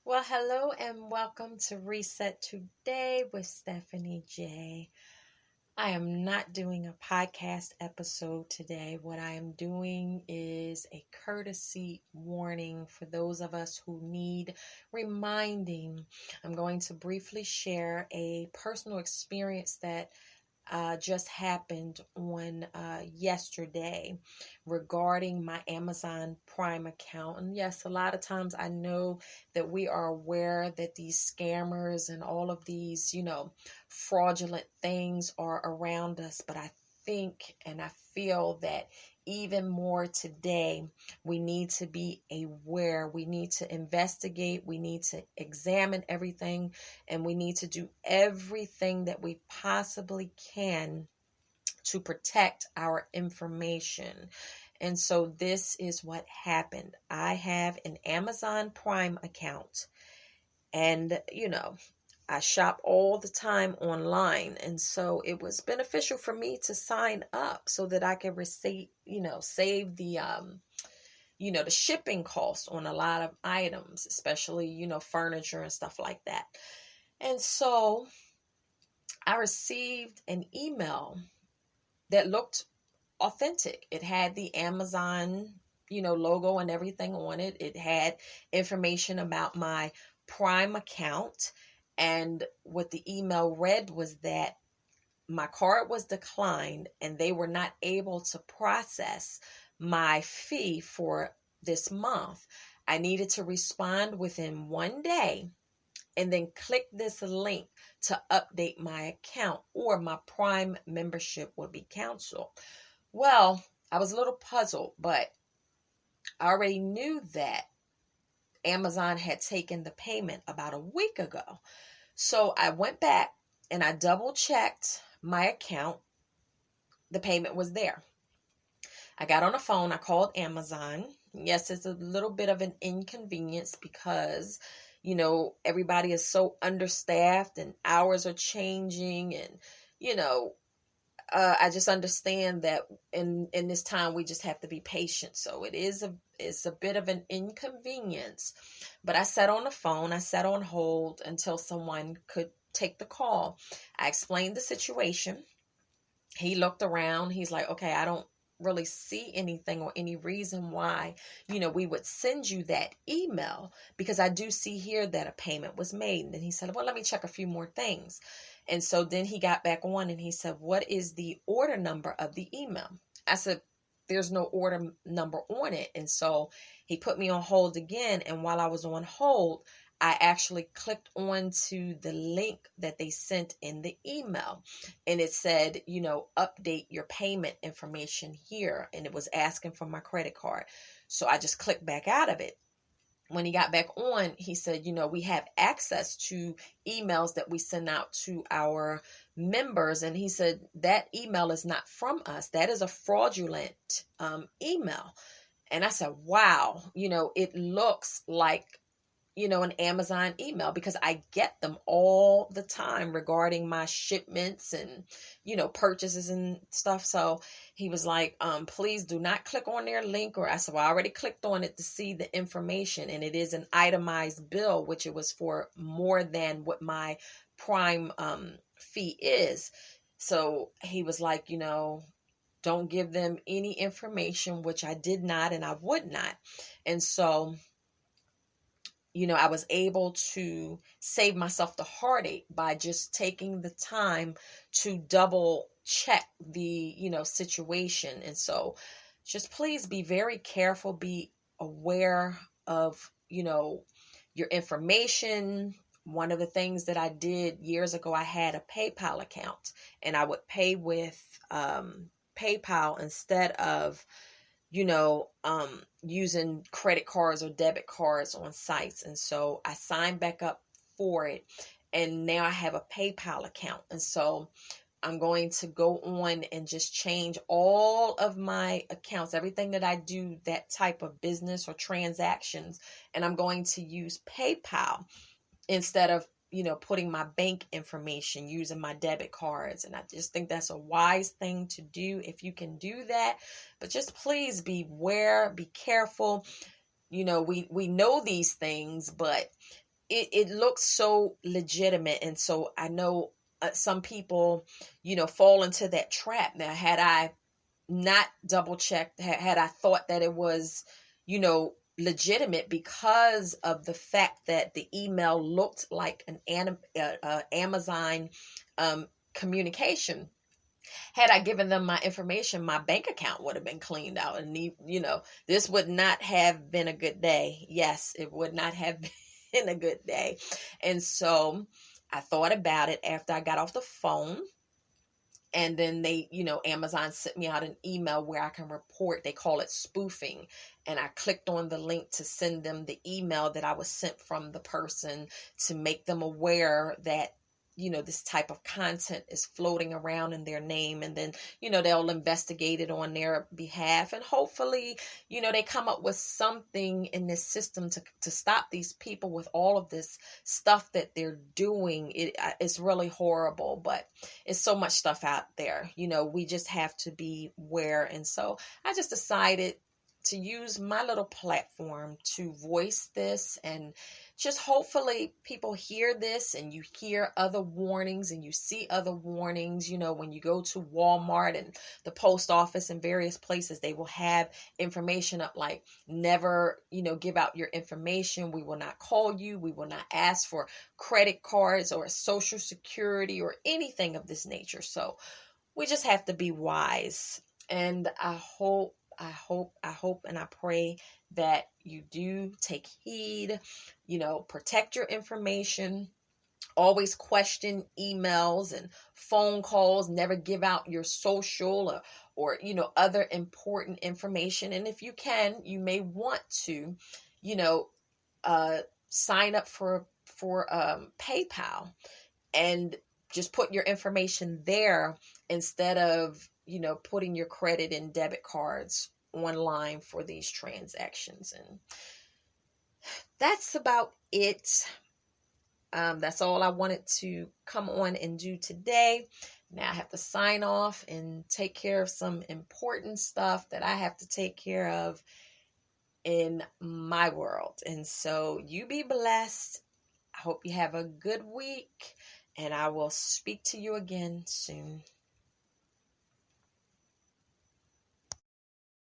Well, hello and welcome to Reset Today with Stephanie J. I am not doing a podcast episode today. What I am doing is a courtesy warning for those of us who need reminding. I'm going to briefly share a personal experience that just happened on yesterday regarding my Amazon Prime account. And yes, a lot of times I know that we are aware that these scammers and all of these, fraudulent things are around us, but I think and I feel that even more today, we need to be aware. We need to investigate. We need to examine everything, and we need to do everything that we possibly can to protect our information. And so this is what happened. I have an Amazon Prime account, and I shop all the time online, and so it was beneficial for me to sign up so that I could receive, save the shipping costs on a lot of items, especially, furniture and stuff like that. And so I received an email that looked authentic. It had the Amazon, logo and everything on it. It had information about my Prime account. And what the email read was that my card was declined and they were not able to process my fee for this month. I needed to respond within 1 day and then click this link to update my account or my Prime membership would be canceled. Well, I was a little puzzled, but I already knew that Amazon had taken the payment about a week ago. So I went back and I double checked my account. The payment was there. I got on the phone. I called Amazon. Yes, it's a little bit of an inconvenience because, everybody is so understaffed and hours are changing. And, I just understand that in this time we just have to be patient. So it's a bit of an inconvenience. But I sat on the phone, I sat on hold until someone could take the call. I explained the situation. He looked around. He's like, okay, I don't really see anything or any reason why, we would send you that email because I do see here that a payment was made. And then he said, well, let me check a few more things. And so then he got back on and he said, what is the order number of the email? I said, there's no order number on it. And so he put me on hold again. And while I was on hold, I actually clicked on to the link that they sent in the email, and it said, update your payment information here. And it was asking for my credit card. So I just clicked back out of it. When he got back on, he said, we have access to emails that we send out to our members. And he said, that email is not from us. That is a fraudulent email. And I said, wow, it looks like an Amazon email because I get them all the time regarding my shipments and, purchases and stuff. So he was like, please do not click on their link. Or I said, well, I already clicked on it to see the information, and it is an itemized bill, which it was for more than what my Prime fee is. So he was like, don't give them any information, which I did not, and I would not. And so I was able to save myself the heartache by just taking the time to double check the, situation. And so just please be very careful, be aware of, your information. One of the things that I did years ago, I had a PayPal account and I would pay with PayPal instead of using credit cards or debit cards on sites. And so I signed back up for it. And now I have a PayPal account. And so I'm going to go on and just change all of my accounts, everything that I do, that type of business or transactions. And I'm going to use PayPal instead of putting my bank information, using my debit cards. And I just think that's a wise thing to do if you can do that. But just please beware, be careful. We know these things, but it looks so legitimate. And so I know some people, fall into that trap. Now, had I not double checked, had I thought that it was, legitimate because of the fact that the email looked like an Amazon communication, had I given them my information, my bank account would have been cleaned out. And, this would not have been a good day. Yes, it would not have been a good day. And so I thought about it after I got off the phone. And then Amazon sent me out an email where I can report. They call it spoofing. And I clicked on the link to send them the email that I was sent from the person, to make them aware that, this type of content is floating around in their name. And then, they'll investigate it on their behalf. And hopefully, they come up with something in this system to stop these people with all of this stuff that they're doing. It's really horrible, but it's so much stuff out there. We just have to be aware. And so I just decided to use my little platform to voice this, and just hopefully people hear this and you hear other warnings and you see other warnings. When you go to Walmart and the post office and various places, they will have information up like, never, give out your information. We will not call you. We will not ask for credit cards or social security or anything of this nature. So we just have to be wise. And I hope and I pray that you do take heed, protect your information, always question emails and phone calls, never give out your social or other important information. And if you can, you may want to, sign up for PayPal and just put your information there instead of, putting your credit and debit cards online for these transactions. And that's about it. That's all I wanted to come on and do today. Now I have to sign off and take care of some important stuff that I have to take care of in my world. And so you be blessed. I hope you have a good week, and I will speak to you again soon.